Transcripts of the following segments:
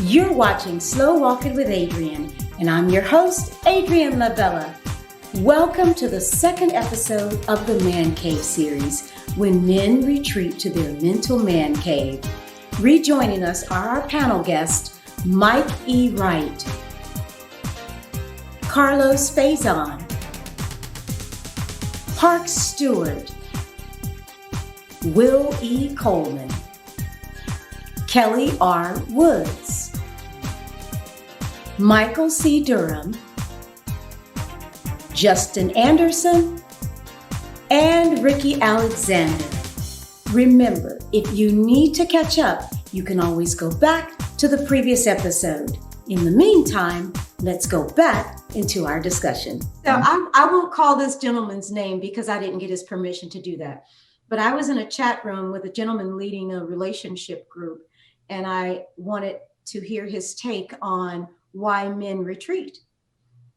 You're watching Slow Walking with Adrienne, and I'm your host, Adrienne LaBella. Welcome to the second episode of the Man Cave series, when men retreat to their mental man cave. Rejoining us are our panel guests, Mike E. Wright, Carlos Faison, Park Stewart, Will E. Coleman, Kelly R. Woods, Michael C. Durham, Justin Anderson, and Ricky Alexander. Remember, if you need to catch up, you can always go back to the previous episode. In the meantime, let's go back into our discussion. So I won't call this gentleman's name because I didn't get his permission to do that. But I was in a chat room with a gentleman leading a relationship group, and I wanted to hear his take on why men retreat.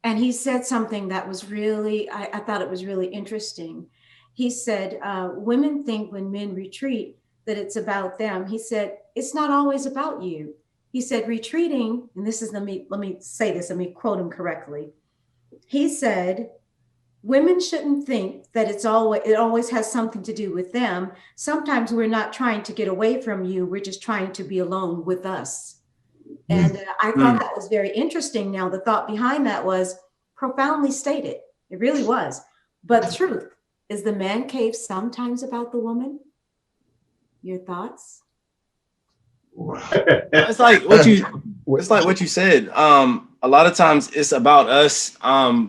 And he said something that was really, I thought it was really interesting. He said, women think when men retreat that it's about them. He said, it's not always about you. He said, retreating, and this is, let me say this, let me quote him correctly. He said, women shouldn't think that it always has something to do with them. Sometimes we're not trying to get away from you. We're just trying to be alone with us. And I thought that was very interesting. Now, the thought behind that was profoundly stated. It really was. But the truth, is the man cave sometimes about the woman? Your thoughts? It's like what you said. A lot of times it's about us.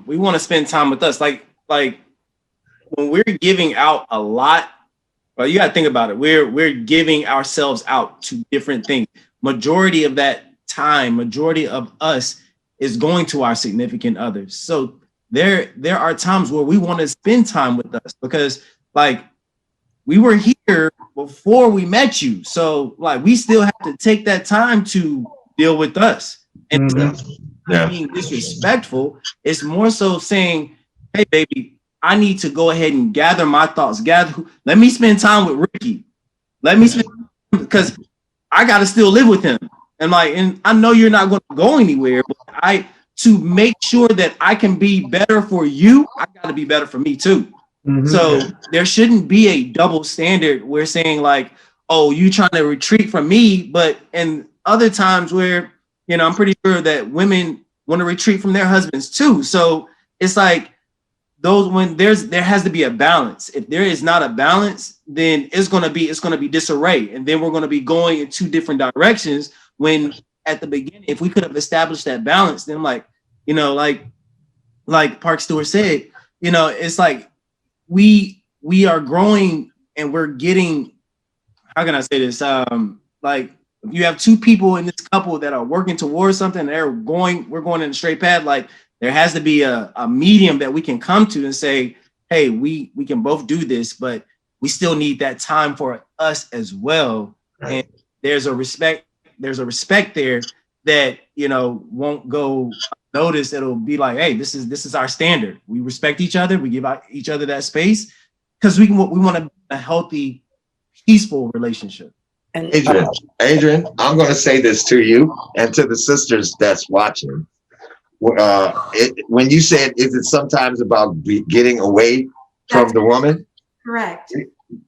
We want to spend time with us. Like when we're giving out a lot, well, you got to think about it. We're giving ourselves out to different things. Majority of that time, majority of us is going to our significant others. So there are times where we want to spend time with us because like we were here before we met you. So like we still have to take that time to deal with us. And being disrespectful, it's more so saying, hey baby, I need to go ahead and gather my thoughts. Let me spend time with Ricky. Because I gotta still live with him. And I know you're not going to go anywhere, but to make sure that I can be better for you, I got to be better for me too. So there shouldn't be a double standard. We're saying like, oh, you trying to retreat from me, but in other times where, I'm pretty sure that women want to retreat from their husbands too. So it's like there has to be a balance. If there is not a balance, then it's going to be disarray. And then we're going to be going in two different directions. When at the beginning, if we could have established that balance, then like Park Stewart said, it's like we are growing and we're getting, how can I say this? Like if you have two people in this couple that are working towards something, we're going in a straight path. Like there has to be a medium that we can come to and say, hey, we can both do this, but we still need that time for us as well. Right. And there's a respect there that won't go noticed. It'll be like, hey, this is our standard. We respect each other. We give out each other that space because we want to be a healthy, peaceful relationship. And Adrienne, I'm going to say this to you and to the sisters that's watching. When you said, is it sometimes about getting away from the woman? Correct.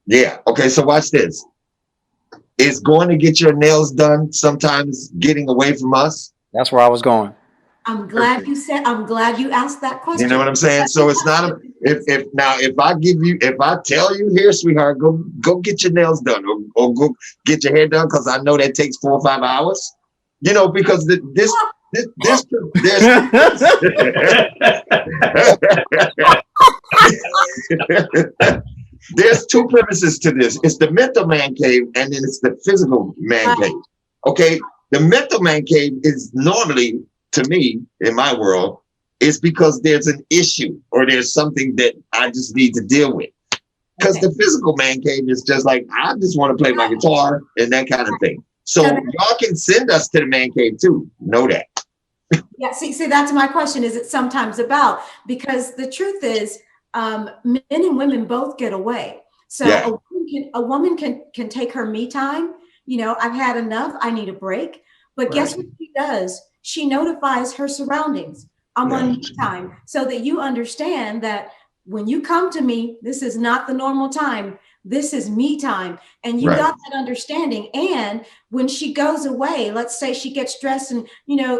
Yeah. Okay. So watch this. Is going to get your nails done sometimes getting away from us? That's where I was going. I'm glad you asked that question. You know what I'm saying? So it's not if I tell you here, sweetheart, go get your nails done or go get your hair done because I know that takes 4 or 5 hours. Because there's two premises to this. It's the mental man cave and then it's the physical man cave. Okay. The mental man cave is normally, to me, in my world, is because there's an issue or there's something that I just need to deal with. Because the physical man cave is just like, I just want to play my guitar and that kind of thing. So y'all can send us to the man cave too. Know that. Yeah, see, that's my question. Is it sometimes about? Because the truth is, men and women both get away. So a woman can take her me time. I've had enough. I need a break. But Right. guess what she does? She notifies her surroundings. I'm on me time, so that you understand that when you come to me, this is not the normal time. This is me time. And you Right. got that understanding. And when she goes away, let's say she gets dressed and,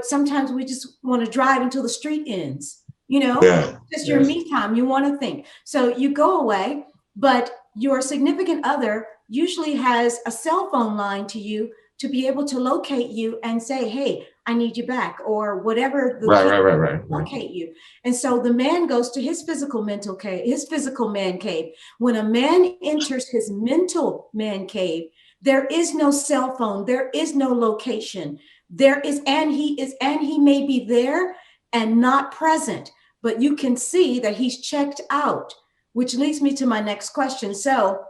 sometimes we just want to drive until the street ends, Yeah. just your me time. You want to think. So you go away, but your significant other usually has a cell phone line to you to be able to locate you and say, hey, I need you back, or whatever the Right. case, Right. locate you. And so the man goes to his physical mental cave, his physical man cave. When a man enters his mental man cave, there is no cell phone, there is no location. He may be there and not present, but you can see that he's checked out, which leads me to my next question. So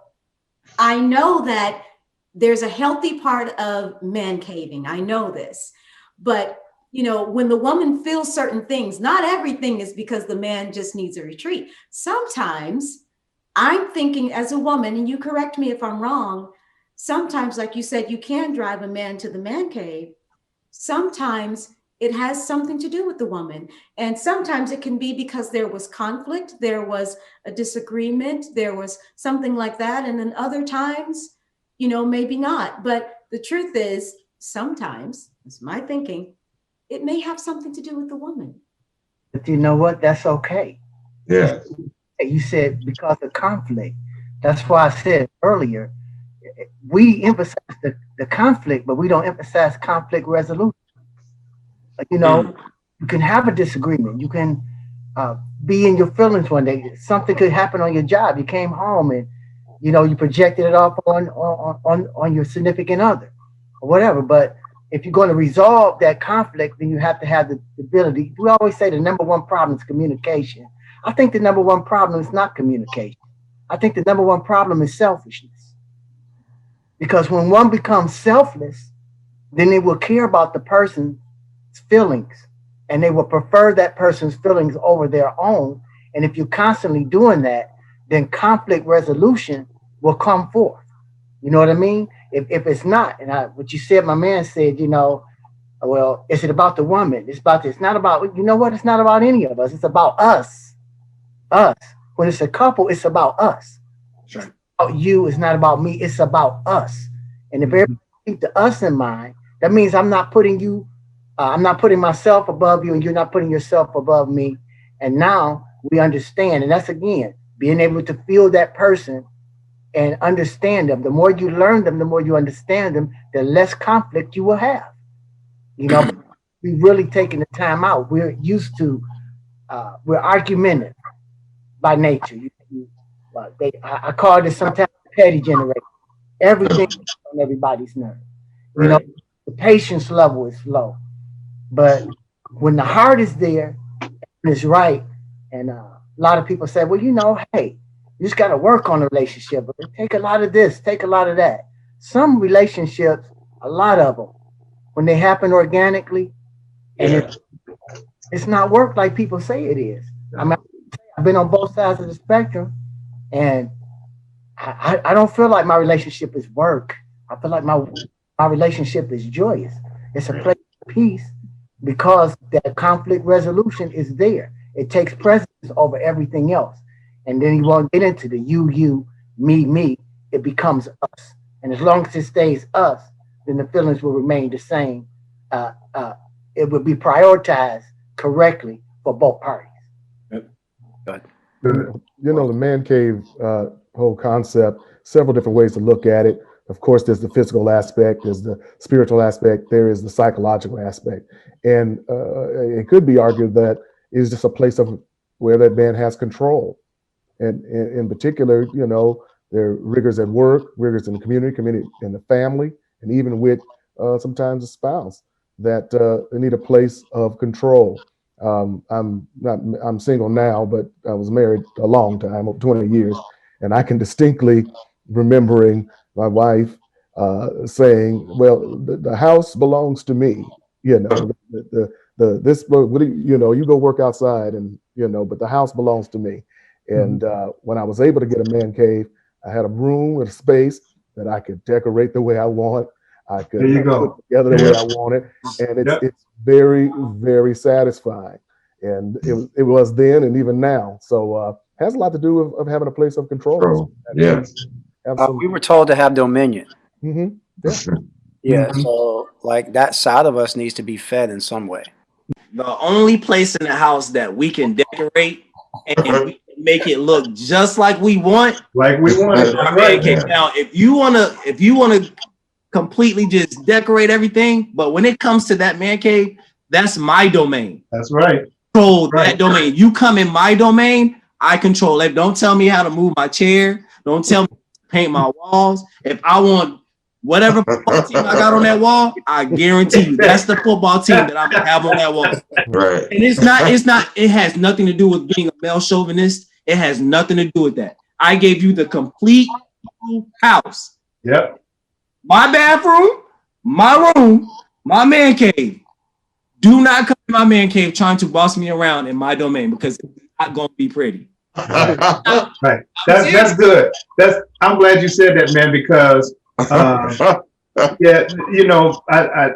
I know that there's a healthy part of man caving. I know this. But, when the woman feels certain things, not everything is because the man just needs a retreat. Sometimes I'm thinking as a woman, and you correct me if I'm wrong, sometimes, like you said, you can drive a man to the man cave. Sometimes it has something to do with the woman. And sometimes it can be because there was conflict, there was a disagreement, there was something like that. And then other times, maybe not. But the truth is, sometimes, it's my thinking, it may have something to do with the woman. But you know what? That's okay. Yeah. You said because of conflict. That's why I said earlier, we emphasize the conflict, but we don't emphasize conflict resolution. You can have a disagreement. You can be in your feelings one day. Something could happen on your job. You came home and you projected it off on your significant other or whatever. But if you're going to resolve that conflict, then you have to have the ability. We always say the number one problem is communication. I think the number one problem is not communication. I think the number one problem is selfishness. Because when one becomes selfless, then they will care about the person's feelings and they will prefer that person's feelings over their own. And if you're constantly doing that, then conflict resolution will come forth. You know what I mean? If it's not, and what you said, my man said, well, is it about the woman? It's not about, you know what? It's not about any of us. It's about us. Us. When it's a couple, it's about us. Sure. It's about you. It's not about me. It's about us. And if everybody keep the us in mind, that means I'm not putting myself above you and you're not putting yourself above me. And now we understand. And that's, again, being able to feel that person and understand them. The more you learn them, the more you understand them, the less conflict you will have. We really taking the time out. We're used to, we're argumentative by nature. I call this sometimes petty generation. Everything on everybody's nerve. Right. The patience level is low. But when the heart is there and it's right, and a lot of people say, well, hey, you just got to work on the relationship. But take a lot of this, take a lot of that. Some relationships, a lot of them, when they happen organically, and it's not work like people say it is. I mean, I've been on both sides of the spectrum, and I don't feel like my relationship is work. I feel like my relationship is joyous. It's a place of peace because that conflict resolution is there. It takes precedence over everything else. And then you won't get into the you, me. It becomes us. And as long as it stays us, then the feelings will remain the same. It will be prioritized correctly for both parties. Yep. Go ahead. The man cave whole concept, several different ways to look at it. Of course, there's the physical aspect, there's the spiritual aspect, there is the psychological aspect. And it could be argued that it's just a place of where that man has control. And in particular, there are rigors at work, rigors in the community in the family, and even with sometimes a spouse that they need a place of control. I'm single now, but I was married a long time, over 20 years. And I can distinctly remembering my wife saying, well, the house belongs to me, you go work outside and, but the house belongs to me. And when I was able to get a man cave, I had a room with a space that I could decorate the way I want. I could There you go. put it together the way I want it, and it's very, very satisfying. And it was then and even now. So has a lot to do with having a place of control. Yeah. We were told to have dominion. Mm-hmm. Yeah, Mhm. so like that side of us needs to be fed in some way. The only place in the house that we can decorate and we can make it look just like we want. Like we wanted. Our That's man right. cave. Now, if you wanna completely just decorate everything, but when it comes to that man cave, that's my domain. That's right. Control Right. that domain. You come in my domain, I control it. Don't tell me how to move my chair. Don't tell me to paint my walls. If I want whatever football team I got on that wall, I guarantee you that's the football team that I'm gonna have on that wall. Right. And it has nothing to do with being a male chauvinist. It has nothing to do with that. I gave you the complete house. Yep. My bathroom, my room, my man cave. Do not come to my man cave trying to boss me around in my domain because it's not gonna be pretty. Right. That's good. I'm glad you said that, man, because yeah, you know, I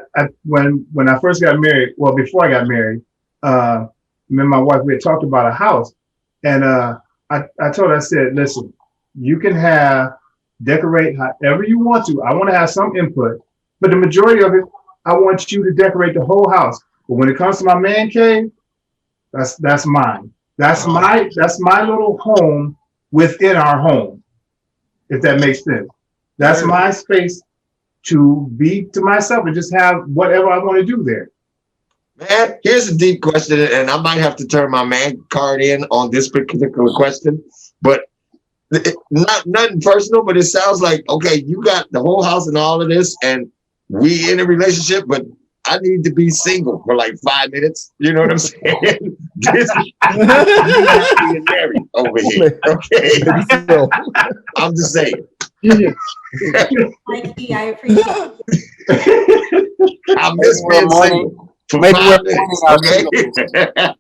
when I first got married, well, before I got married, me and my wife, we had talked about a house, and I told her, I said, listen, you can decorate however you want to. I want to have some input, but the majority of it, I want you to decorate the whole house. But when it comes to my man cave, that's mine. That's my little home within our home, if that makes sense. That's my space to be to myself and just have whatever I want to do there. Man, here's a deep question, and I might have to turn my man card in on this particular question, but nothing personal, but it sounds like, okay, you got the whole house and all of this, and we in a relationship, but I need to be single for like 5 minutes. You know what I'm saying? Being married over here. Okay. So, I'm just saying. Mikey, I appreciate it. I miss being single for Maybe 5 we're minutes. Okay.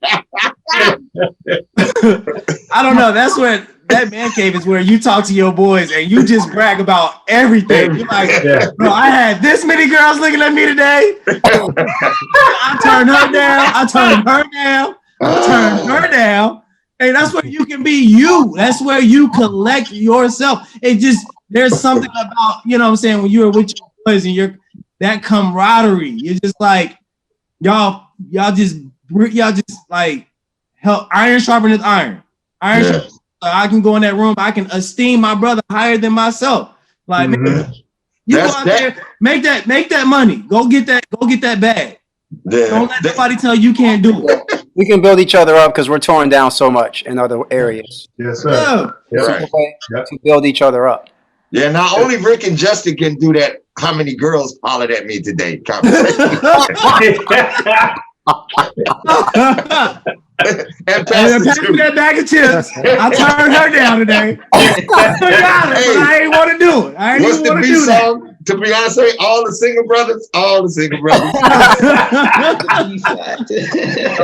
I don't know. That's where that man cave is where you talk to your boys and you just brag about everything. You're like, Yeah. bro, I had this many girls looking at me today. I turned her down. I turned her down. I turned her down. Hey, that's where you can be you. That's where you collect yourself. It just, there's something about, you know what I'm saying, when you're with your boys and that camaraderie. You're just like, y'all just like, help, iron sharpeneth iron. Iron Yeah. sharpeneth. I can go in that room. I can esteem my brother higher than myself. Like, man, you go out there, make that money. Go get that bag. Don't let nobody tell you can't do it. We can build each other up because we're torn down so much in other areas. Yes, sir. Yeah. Yeah. Right. Yep. To build each other up. Yeah, not only Rick and Justin can do that. How many girls hollered at me today? Conversation. And Pass Pastor me too. that bag of chips. I turned her down today. I got it, but I ain't want to do it. I ain't What's even the want to B do that. song to Beyonce? All the single brothers. All the single brothers.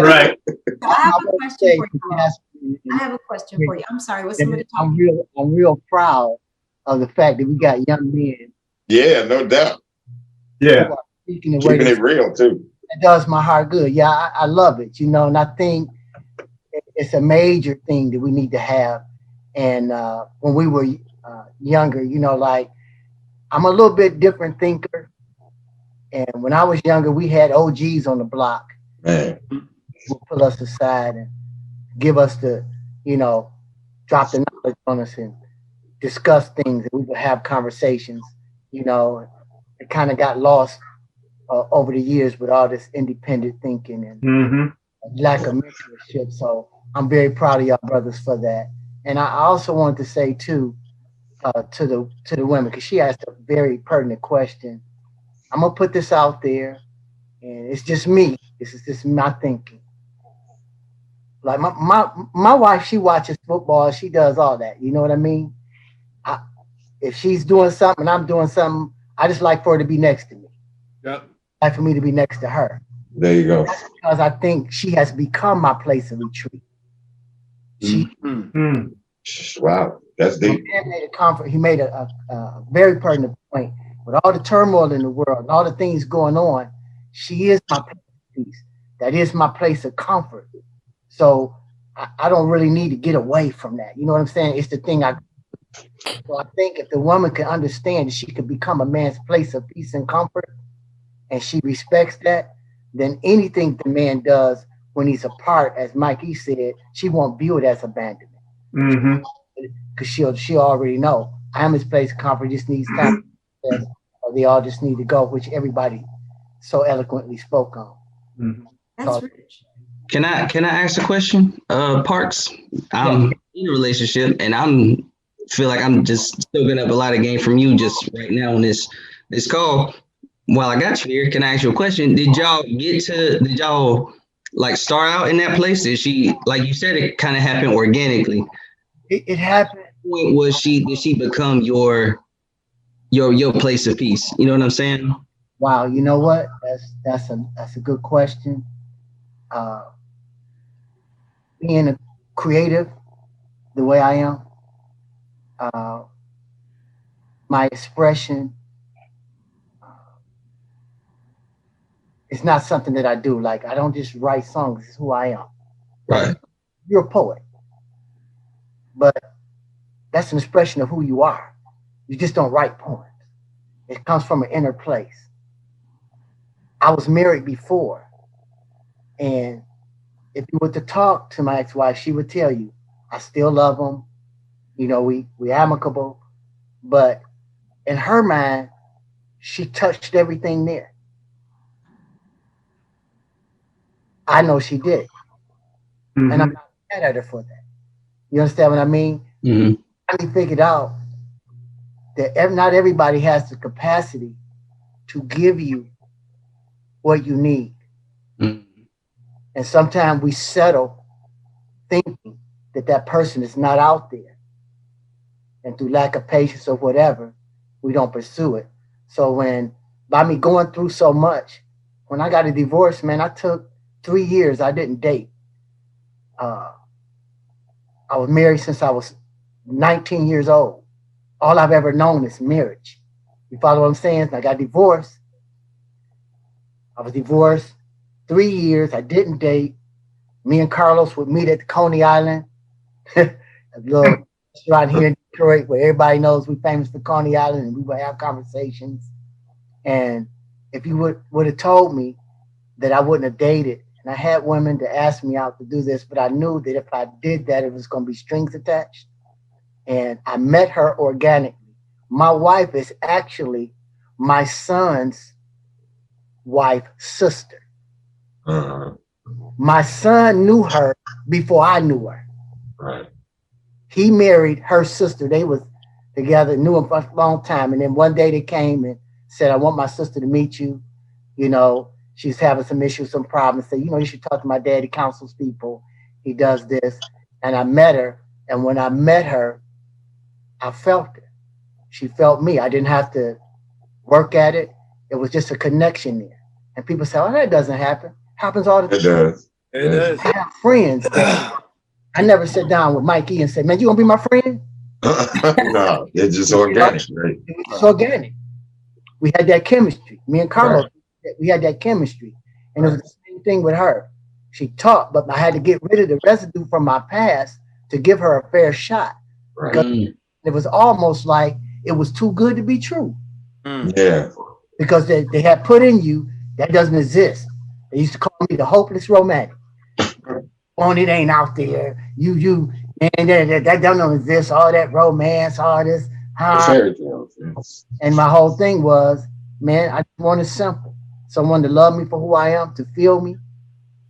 Right. So I have a question for you. I have a question for you. I'm sorry, was somebody I'm talking? real proud of the fact that we got young men Yeah, no doubt. Yeah. who are speaking the way Keeping they it real too. it does my heart good. Yeah, I love it, you know, and I think it's a major thing that we need to have. And when we were younger, you know, like I'm a little bit different thinker. And when I was younger, we had OGs on the block Man. who would pull us aside and give us the, you know, drop the knowledge on us and discuss things. And we would have conversations, you know. It kind of got lost over the years with all this independent thinking and Mm-hmm. lack of mentorship. So I'm very proud of y'all brothers for that. And I also want to say too, to the women, because she asked a very pertinent question. I'm gonna put this out there, and it's just me. This is just my thinking. Like my wife, she watches football. She does all that. You know what I mean? If she's doing something and I'm doing something, I just like for her to be next to me. Yep. Like for me to be next to her. There you go. That's because I think she has become my place of retreat. She Mm. Wow, that's deep. he made a very pertinent point. with all the turmoil in the world and all the things going on, she is my place of peace. That is my place of comfort. So I don't really need to get away from that. You know what I'm saying? It's the thing so I think if the woman can understand that she could become a man's place of peace and comfort, and she respects that, then anything the man does when he's apart, as Mikey said, she won't view it as abandonment. Mm-hmm. Because she'll already know I am his place of comfort, just needs time, or they all just need to go, which everybody so eloquently spoke on. Mm-hmm. That's rich. Can I ask a question? Parks, I'm in a relationship and I'm feel like I'm just soaking up a lot of game from you just right now on this call. While I got you here, can I ask you a question? Did y'all like start out in that place? Did she, like you said, it kind of happened organically? It happened. Did she become your place of peace? You know what I'm saying? Wow, you know what? That's a good question. Being a creative the way I am, my expression is not something that I do. Like, I don't just write songs. It's who I am. Right. You're a poet, but that's an expression of who you are. You just don't write poems. It comes from an inner place. I was married before, and if you were to talk to my ex-wife, she would tell you, I still love him. You know, we amicable, but in her mind, she touched everything there. I know she did. Mm-hmm. And I'm not mad at her for that. You understand what I mean? Mm-hmm. I figured out that not everybody has the capacity to give you what you need. Mm-hmm. And sometimes we settle thinking that person is not out there. And through lack of patience or whatever, we don't pursue it. So by me going through so much, when I got a divorce, man, I took 3 years. I didn't date. I was married since I was 19 years old. All I've ever known is marriage. You follow what I'm saying? I got divorced. I was divorced 3 years. I didn't date. Me and Carlos would meet at the Coney Island, a little restaurant here in Detroit where everybody knows we're famous for Coney Island, and we would have conversations. And if you would have told me that I wouldn't have dated, and I had women to ask me out to do this, but I knew that if I did that, it was going to be strings attached. And I met her organically. My wife is actually my son's wife's sister. Uh-huh. My son knew her before I knew her. Right. He married her sister. They was together, knew him for a long time. And then one day they came and said, I want my sister to meet you. You know, she's having some issues, some problems. Say, you should talk to my dad. He counsels people. He does this. And I met her. And when I met her, I felt it. She felt me. I didn't have to work at it. It was just a connection there. And people say, oh, that doesn't happen. Happens all the time. It does. It does. I have friends that I never sit down with Mikey and say, man, you gonna be my friend? No, it's just organic, right? It's organic. We had that chemistry. Me and Carlos, we had that chemistry. And it was the same thing with her. She taught, but I had to get rid of the residue from my past to give her a fair shot. Right. Because it was almost like it was too good to be true. Yeah. Because they had put in you that doesn't exist. They used to call me the hopeless romantic. On it ain't out there. And that don't exist. All that romance, all this. Fairy tales. Yes. And my whole thing was, man, I wanted simple. Someone to love me for who I am, to feel me.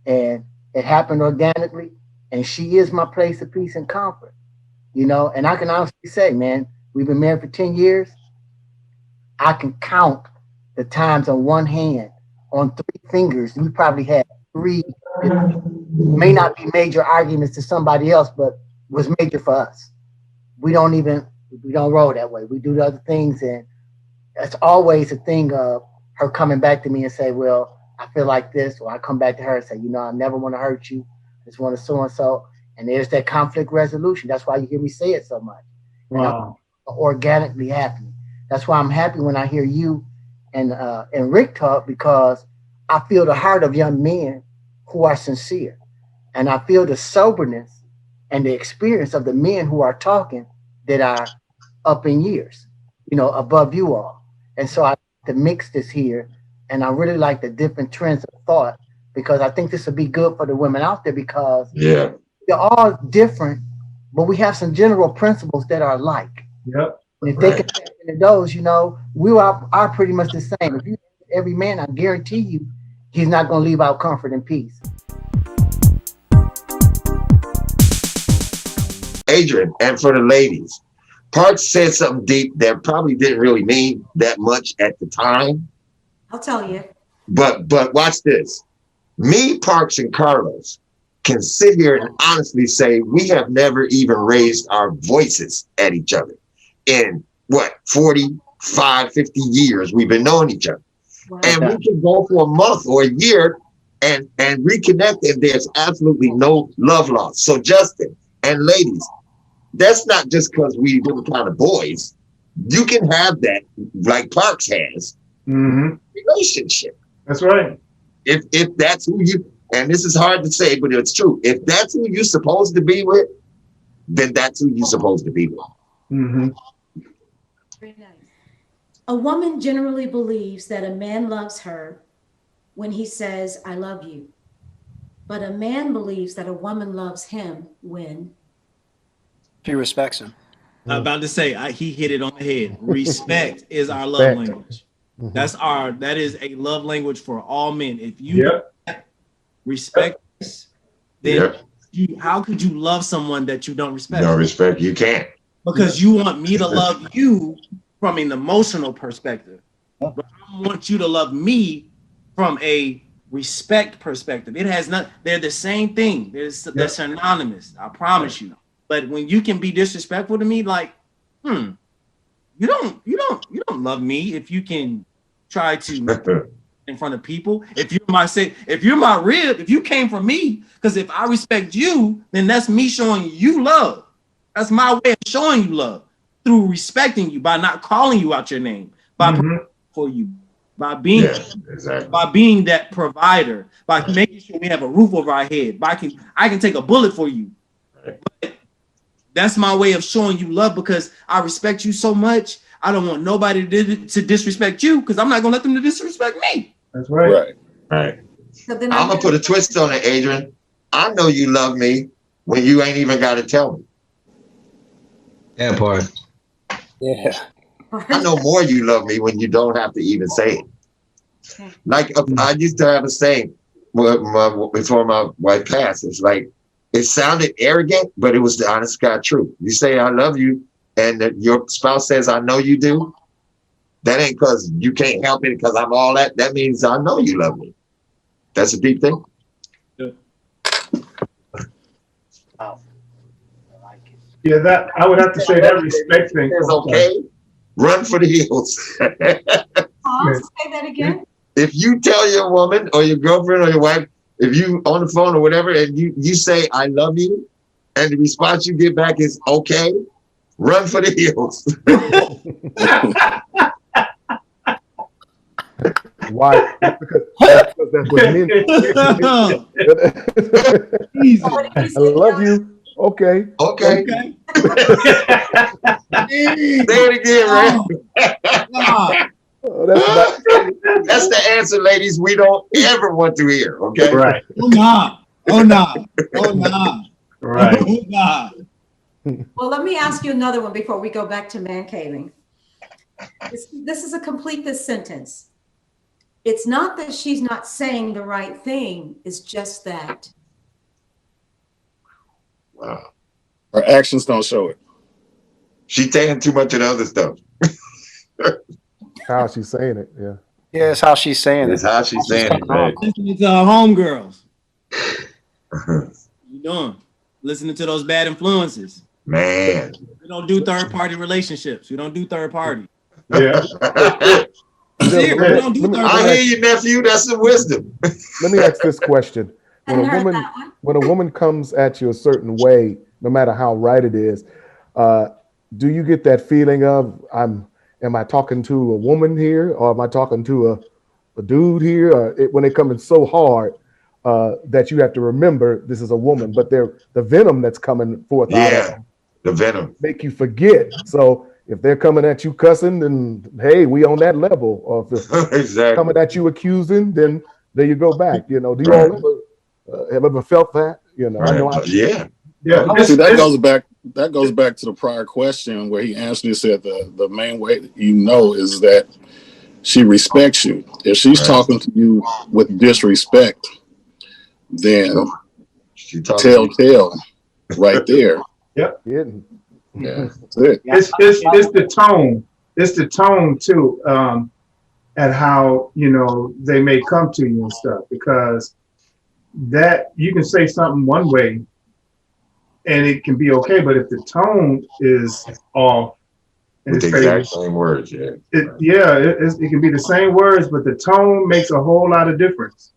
And it happened organically. And she is my place of peace and comfort. And I can honestly say, man, we've been married for 10 years. I can count the times on one hand, on 3 fingers. We probably had 3, may not be major arguments to somebody else, but was major for us. We don't roll that way. We do the other things, and it's always a thing of her coming back to me and say, well, I feel like this, or I come back to her and say, I never want to hurt you. I just want to so-and-so. And there's that conflict resolution. That's why you hear me say it so much. Wow. Organically happening. That's why I'm happy when I hear you and Rick talk, because I feel the heart of young men who are sincere, and I feel the soberness and the experience of the men who are talking that are up in years, above you all. And so I like to mix this here, and I really like the different trends of thought, because I think this will be good for the women out there, because they're all different, but we have some general principles that are alike. Yep. And if they can tap into those, we are pretty much the same. If you every man, I guarantee you, he's not going to leave out comfort and peace. Adrian, and for the ladies, Parks said something deep that probably didn't really mean that much at the time. I'll tell you. But watch this. Me, Parks, and Carlos can sit here and honestly say we have never even raised our voices at each other in 45, 50 years we've been knowing each other. Wow. And we can go for a month or a year and reconnect, and there's absolutely no love lost. So Justin and ladies, that's not just because we different kind of boys. You can have that, like Parks has, relationship. That's right. If that's who you, and this is hard to say, but it's true. If that's who you're supposed to be with, then that's who you're supposed to be with. Mm-hmm. Very nice. A woman generally believes that a man loves her when he says, I love you. But a man believes that a woman loves him when she respects him. I'm about to say, he hit it on the head. Respect is our love language. That is a love language for all men. If you respect us, then how could you love someone that you don't respect? No respect, you can't. Because you want me to love you from an emotional perspective. But I want you to love me from a respect perspective. It has not, they're the same thing. They're synonymous, I promise you. But when you can be disrespectful to me, like, you don't love me if you can try to in front of people. If you're my rib, if you came from me, because if I respect you, then that's me showing you love. That's my way of showing you love, through respecting you, by not calling you out your name, by for you, by being by being that provider, by making sure we have a roof over our head. I can take a bullet for you. But that's my way of showing you love, because I respect you so much. I don't want nobody to disrespect you, because I'm not gonna let them to disrespect me. That's right. Right. So then I'm gonna put a twist on it, Adrian. I know you love me when you ain't even got to tell me. That part. Yeah. I know more you love me when you don't have to even say it. Okay. Like I used to have a saying before my wife passed. It's like, it sounded arrogant, but it was the honest God truth. You say I love you, and your spouse says I know you do. That ain't because you can't help it, because I'm all that. That means I know you love me. That's a deep thing. Wow. Yeah, that I would have to say that respect thing is okay. Run for the hills. Say that again. If you tell your woman or your girlfriend or your wife, if you on the phone or whatever, and you say I love you, and the response you get back is okay, run for the hills. Why? Because that's what men. I love you. Okay. Okay. Say it again, right? That's the answer, ladies. We don't ever want to hear. Okay. Right. Oh no. Right. Oh no. Well, let me ask you another one before we go back to man caving. This is a complete this sentence. It's not that she's not saying the right thing. It's just that. Wow. Her actions don't show it. She's taking too much of the other stuff. How she's saying it, yeah. Yeah, it's how she's saying it. It's how she's saying it. Right. Listening to our homegirls. You doing? Listening to those bad influences. Man. We don't do third-party relationships. We don't do third party. Yeah. I hear you, nephew. That's some wisdom. Let me ask this question. When a woman comes at you a certain way, no matter how right it is, do you get that feeling of am I talking to a woman here, or am I talking to a dude here? When they come in so hard that you have to remember this is a woman, but the venom that's coming forth out of them the venom make you forget. So if they're coming at you cussing, then hey, we on that level. Or if they're exactly coming at you accusing, then there you go back. You know, do you all have ever felt that? You know, I know. Yeah. See, that goes back. That goes back to the prior question where he answered and said the main way you know is that she respects you. If she's talking to you with disrespect, then tell right there. Yep. Yeah. That's it. It's the tone. It's the tone too, at how, you know, they may come to you and stuff, because that you can say something one way and it can be okay, but if the tone is off, and with the exact same words, it can be the same words, but the tone makes a whole lot of difference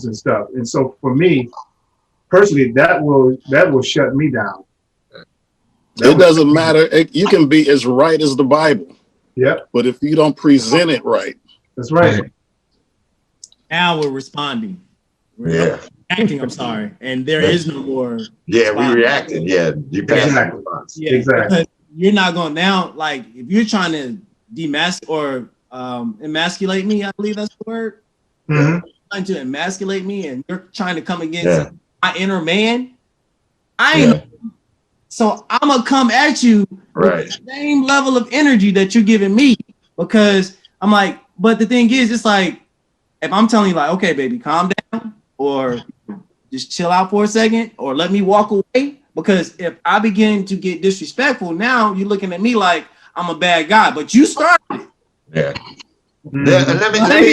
and stuff. And so for me personally, that will shut me down. It doesn't matter. You can be as right as the Bible. Yep. But if you don't present it right, that's right. Now we're responding. We're acting. I'm sorry, and there is no more. Yeah, we reacted. Yeah, you passed the response. Yeah, exactly. You're not going now. Like if you're trying to emasculate me, I believe that's the word. Mm-hmm. Trying to emasculate me, and you're trying to come against my inner man. I ain't. So I'm gonna come at you with the same level of energy that you're giving me, because I'm like. But the thing is, it's like if I'm telling you, like, okay, baby, calm down, or just chill out for a second, or let me walk away. Because if I begin to get disrespectful, now you're looking at me like I'm a bad guy, but you started it. Yeah. Let me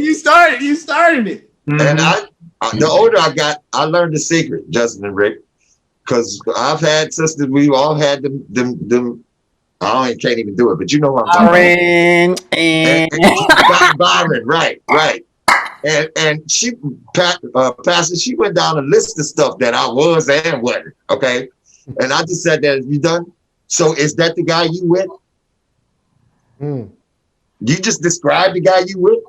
you started it. And the older I got, I learned the secret, Justin and Rick, because I've had sisters. We've all had them. I can't even do it, but you know what I'm talking about. Byron, right. And she, Pastor, she went down a list of stuff that I was and wasn't. Okay, and I just said that. You done? So is that the guy you with? You just described the guy you with.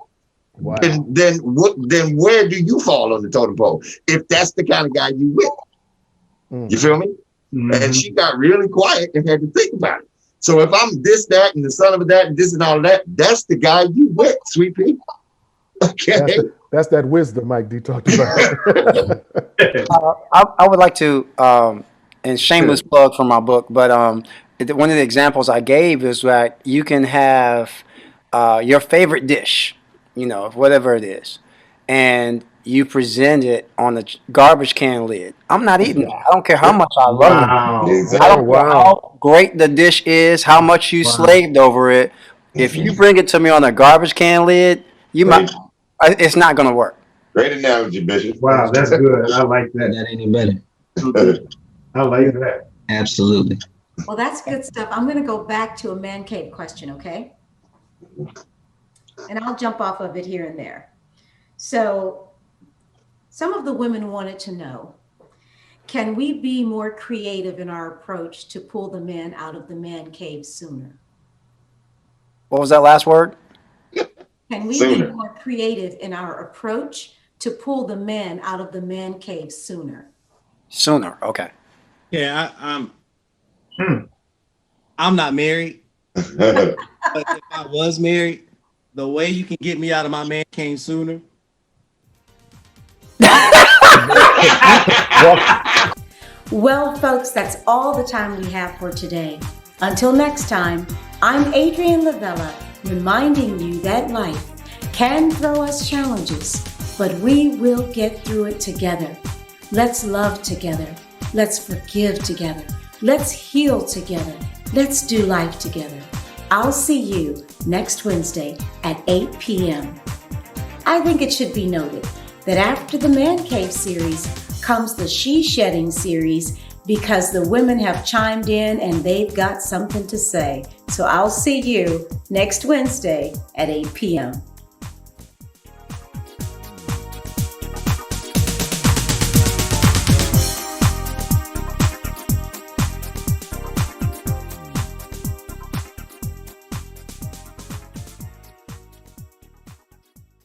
Wow. And then what? Then where do you fall on the totem pole? If that's the kind of guy you with, you feel me? Mm-hmm. And she got really quiet and had to think about it. So if I'm this, that, and the son of that, and this and all that, that's the guy you with, sweet pea. Okay. That's that wisdom Mike D talked about. I would like to, and shameless plug for my book, but one of the examples I gave is that you can have your favorite dish, you know, whatever it is, and you present it on the garbage can lid. I'm not eating that. I don't care how much I love it. I don't care how great the dish is, how much you slaved over it. If you bring it to me on a garbage can lid, it's not going to work. Great analogy, Bishop. Wow, that's good. I like that. That ain't better. I like that. Absolutely. Well, that's good stuff. I'm going to go back to a man cave question, okay? And I'll jump off of it here and there. So some of the women wanted to know, can we be more creative in our approach to pull the men out of the man cave sooner? What was that last word? Can we be more creative in our approach to pull the men out of the man cave sooner? Sooner, okay. Yeah, I'm not married, but if I was married, the way you can get me out of my man cave sooner. Well, folks, that's all the time we have for today. Until next time, I'm Adrienne Lavella, reminding you that life can throw us challenges, but we will get through it together. Let's love together. Let's forgive together. Let's heal together. Let's do life together. I'll see you next Wednesday at 8 p.m. I think it should be noted that after the Man Cave series comes the She Shedding series, because the women have chimed in and they've got something to say. So I'll see you next Wednesday at 8 p.m.